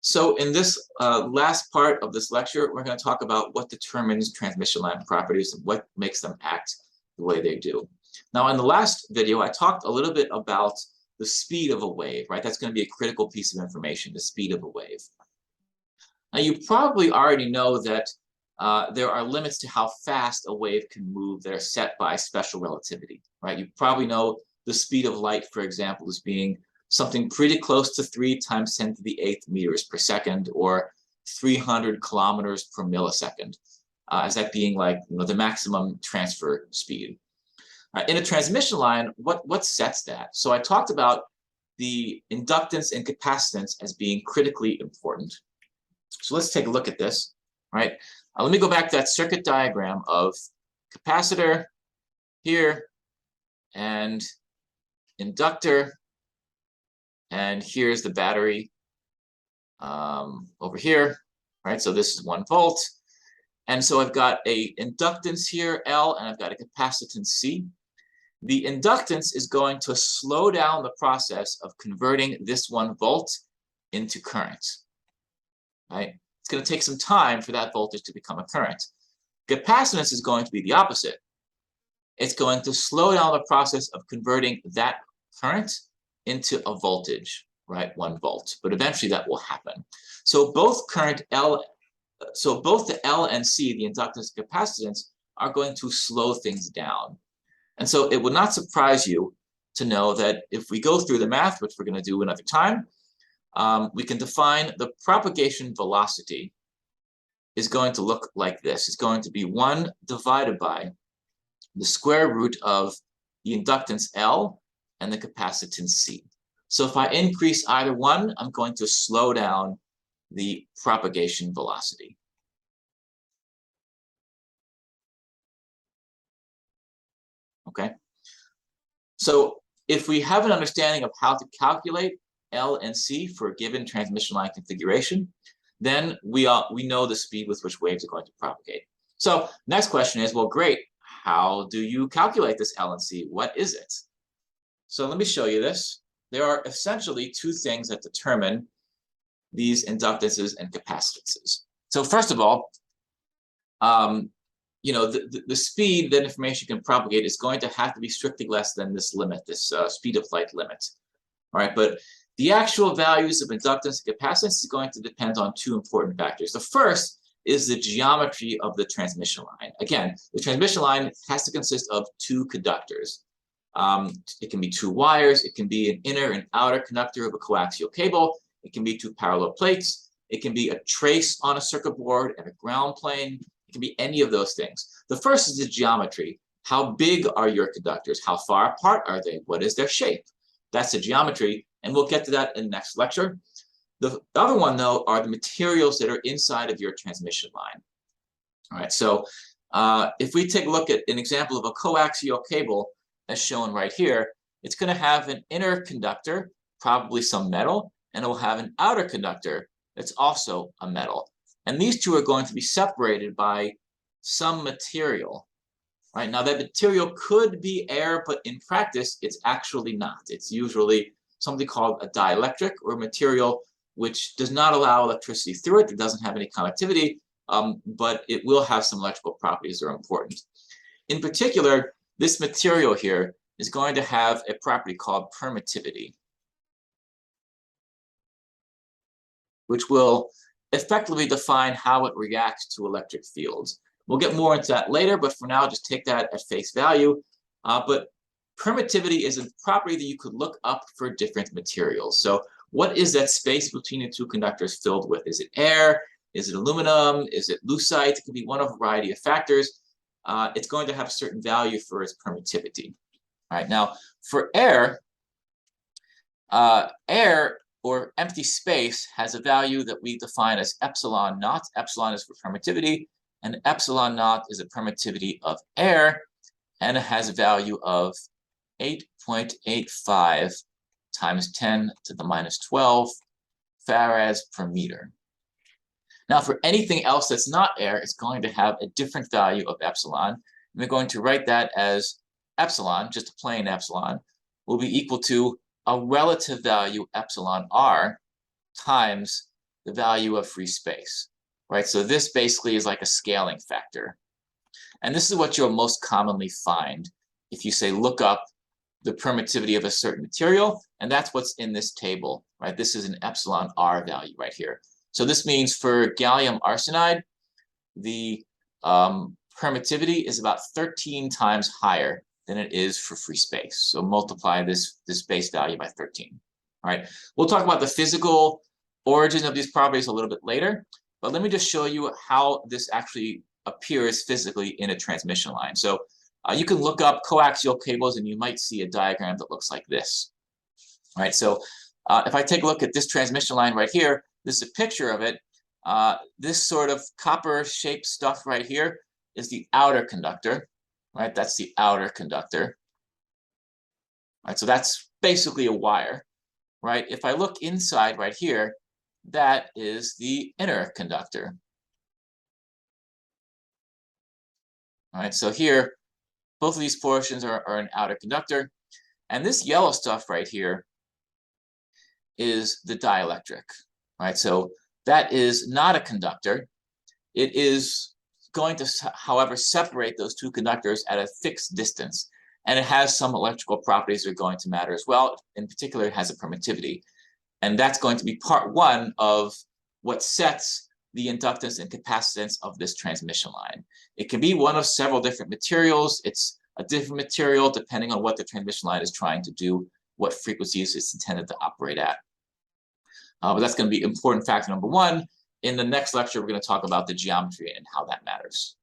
So in this last part of this lecture, we're going to talk about what determines transmission line properties and what makes them act the way they do. Now, in the last video, I talked a little bit about the speed of a wave, right? That's going to be a critical piece of information, the speed of a wave. Now, you probably already know that there are limits to how fast a wave can move that are set by special relativity, right? You probably know the speed of light, for example, as being something pretty close to 3 times 10 to the 8th meters per second, or 300 kilometers per millisecond, as that being like the maximum transfer speed. In a transmission line, what sets that? So I talked about the inductance and capacitance as being critically important. So let's take a look at this, right? Let me go back to that circuit diagram of capacitor here and inductor, and here's the battery over here, right? So this is 1 volt. And so I've got a inductance here, L, and I've got a capacitance, C. The inductance is going to slow down the process of converting this 1 volt into current, right? It's going to take some time for that voltage to become a current. Capacitance is going to be the opposite. It's going to slow down the process of converting that current into a voltage, right? 1 volt. But eventually that will happen. So both the L and C, the inductance and capacitance, are going to slow things down. And so it would not surprise you to know that if we go through the math, which we're going to do another time, we can define the propagation velocity is going to look like this. It's going to be 1 divided by the square root of the inductance L and the capacitance C. So if I increase either one, I'm going to slow down the propagation velocity. Okay. So if we have an understanding of how to calculate L and C for a given transmission line configuration, then we know the speed with which waves are going to propagate. So next question is, well, great. How do you calculate this L and C? What is it? So let me show you this. There are essentially 2 things that determine these inductances and capacitances. So first of all, the speed that information can propagate is going to have to be strictly less than this limit, this speed of light limit. All right, but the actual values of inductance and capacitance is going to depend on 2 important factors. The first is the geometry of the transmission line. Again, the transmission line has to consist of 2 conductors. It can be 2 wires. It can be an inner and outer conductor of a coaxial cable. It can be 2 parallel plates. It can be a trace on a circuit board and a ground plane. It can be any of those things. The first is the geometry. How big are your conductors? How far apart are they? What is their shape? That's the geometry, and we'll get to that in the next lecture. The other one, though, are the materials that are inside of your transmission line. All right, so if we take a look at an example of a coaxial cable, as shown right here, it's going to have an inner conductor, probably some metal, and it will have an outer conductor that's also a metal. And these 2 are going to be separated by some material. Right? Now, that material could be air, but in practice, it's actually not. It's usually something called a dielectric, or a material which does not allow electricity through it. It doesn't have any conductivity, but it will have some electrical properties that are important. In particular, this material here is going to have a property called permittivity, which will effectively define how it reacts to electric fields. We'll get more into that later, but for now, just take that at face value. But permittivity is a property that you could look up for different materials. So what is that space between the 2 conductors filled with? Is it air? Is it aluminum? Is it lucite? It could be one of a variety of factors. It's going to have a certain value for its permittivity. All right, now for air, air or empty space has a value that we define as epsilon naught. Epsilon is for permittivity, and epsilon naught is the permittivity of air, and it has a value of 8.85 times 10 to the minus 12 farads per meter. Now, for anything else that's not air, it's going to have a different value of epsilon. And we're going to write that as epsilon, just a plain epsilon, will be equal to a relative value epsilon r times the value of free space, right? So this basically is like a scaling factor. And this is what you'll most commonly find if you say look up the permittivity of a certain material, and that's what's in this table, right? This is an epsilon R value right here. So this means for gallium arsenide, the permittivity is about 13 times higher than it is for free space. So multiply this base value by 13. All right, we'll talk about the physical origin of these properties a little bit later, but let me just show you how this actually appears physically in a transmission line. So you can look up coaxial cables and you might see a diagram that looks like this. All right, so if I take a look at this transmission line right here, this is a picture of it. This sort of copper-shaped stuff right here is the outer conductor, right? That's the outer conductor. All right, so that's basically a wire, right? If I look inside right here, that is the inner conductor. All right, so here, both of these portions are an outer conductor. And this yellow stuff right here is the dielectric, right? So that is not a conductor. It is going to, however, separate those two conductors at a fixed distance. And it has some electrical properties that are going to matter as well. In particular, it has a permittivity. And that's going to be part one of what sets the inductance and capacitance of this transmission line. It can be one of several different materials. It's a different material depending on what the transmission line is trying to do, what frequencies it's intended to operate at. But that's going to be important factor number one. In the next lecture, we're going to talk about the geometry and how that matters.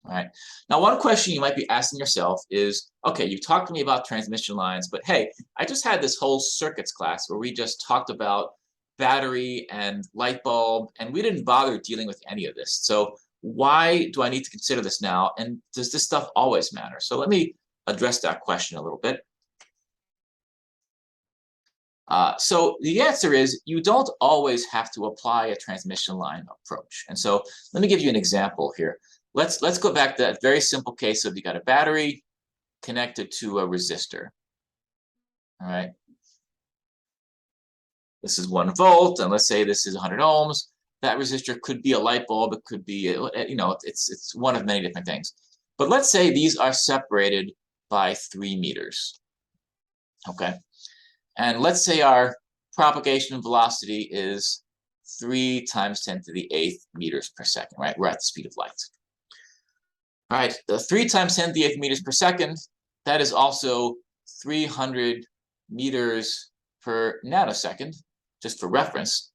All right. Now, one question you might be asking yourself is, okay, you talked to me about transmission lines, but hey, I just had this whole circuits class where we just talked about battery and light bulb, and we didn't bother dealing with any of this. So why do I need to consider this now? And does this stuff always matter? So let me address that question a little bit. So the answer is you don't always have to apply a transmission line approach. And so let me give you an example here. Let's go back to that very simple case of you got a battery connected to a resistor. All right. This is 1 volt, and let's say this is 100 ohms. That resistor could be a light bulb. It could be, you know, it's one of many different things. But let's say these are separated by 3 meters. Okay. And let's say our propagation velocity is 3 times 10 to the 8th meters per second, right? We're at the speed of light. All right, the 3 times 10 to the 8th meters per second, that is also 300 meters per nanosecond, just for reference.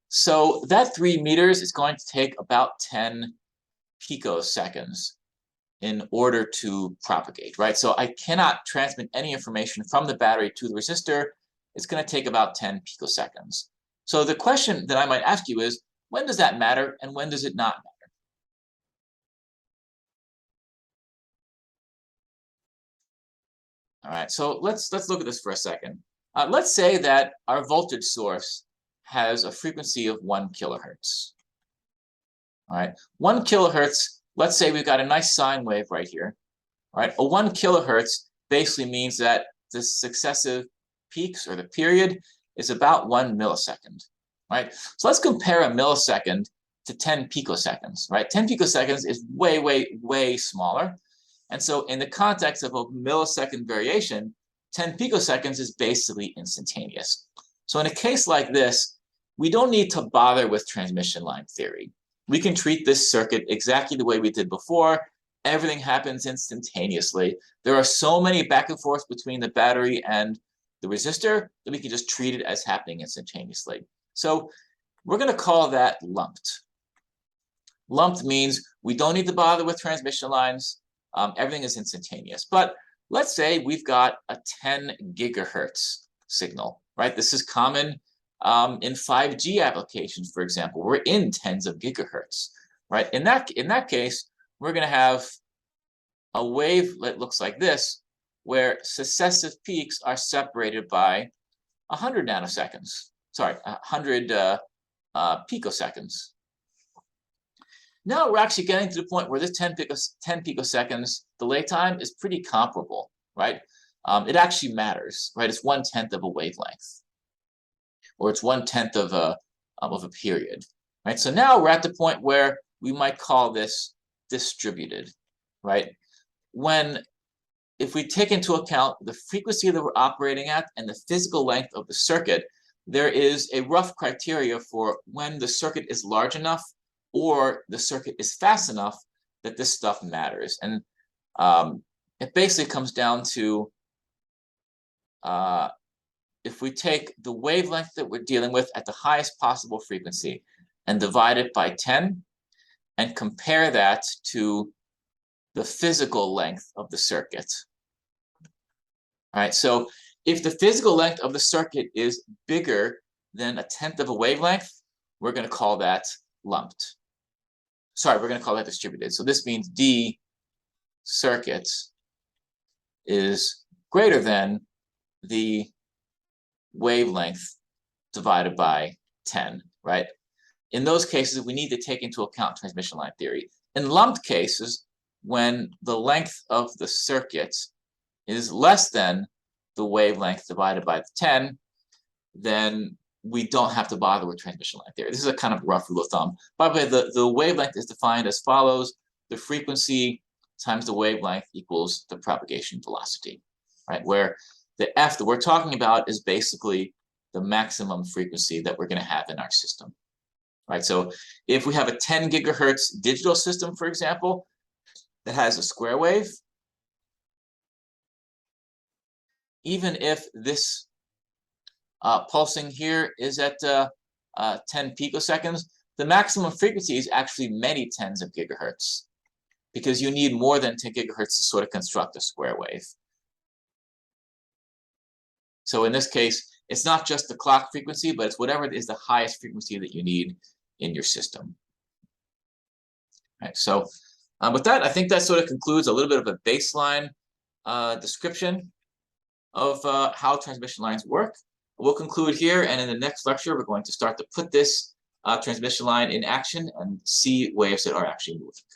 So that 3 meters is going to take about 10 picoseconds in order to propagate, right? So I cannot transmit any information from the battery to the resistor. It's going to take about 10 picoseconds. So the question that I might ask you is, when does that matter and when does it not matter? All right, so let's look at this for a second. Let's say that our voltage source has a frequency of 1 kilohertz. All right, 1 kilohertz, let's say we've got a nice sine wave right here. All right, a 1 kilohertz basically means that the successive peaks or the period is about 1 millisecond. Right, so let's compare a millisecond to 10 picoseconds. Right, 10 picoseconds is way, way, way smaller. And so in the context of a millisecond variation, 10 picoseconds is basically instantaneous. So in a case like this, we don't need to bother with transmission line theory. We can treat this circuit exactly the way we did before. Everything happens instantaneously. There are so many back and forth between the battery and the resistor that we can just treat it as happening instantaneously. So we're going to call that lumped. Lumped means we don't need to bother with transmission lines. Everything is instantaneous. But let's say we've got a 10 gigahertz signal, right? This is common in 5G applications, for example. We're in tens of gigahertz, right? In that case, we're going to have a wave that looks like this, where successive peaks are separated by 100 nanoseconds. Sorry, 100 picoseconds. Now we're actually getting to the point where this 10 picoseconds delay time is pretty comparable, right? It actually matters, right? It's 1/10 of a wavelength. or it's 1/10 of a period, right? So now we're at the point where we might call this distributed, right? If we take into account the frequency that we're operating at and the physical length of the circuit, there is a rough criteria for when the circuit is large enough or the circuit is fast enough that this stuff matters. And it basically comes down to if we take the wavelength that we're dealing with at the highest possible frequency and divide it by 10 and compare that to the physical length of the circuit. All right, so if the physical length of the circuit is bigger than 1/10 of a wavelength, we're going to call that lumped. Sorry, we're going to call that distributed. So this means D circuit is greater than the wavelength divided by 10, right? In those cases, we need to take into account transmission line theory. In lumped cases, when the length of the circuit is less than the wavelength divided by the 10, then we don't have to bother with transmission line theory. This is a kind of rough rule of thumb. By the way, the wavelength is defined as follows: the frequency times the wavelength equals the propagation velocity, right? Where the F that we're talking about is basically the maximum frequency that we're going to have in our system, right? So if we have a 10 gigahertz digital system, for example, that has a square wave, even if this pulsing here is at 10 picoseconds, the maximum frequency is actually many tens of gigahertz, because you need more than 10 gigahertz to sort of construct a square wave. So in this case, it's not just the clock frequency, but it's whatever is the highest frequency that you need in your system. All right, so with that, I think that sort of concludes a little bit of a baseline description of how transmission lines work. We'll conclude here, and in the next lecture, we're going to start to put this transmission line in action and see waves that are actually moving.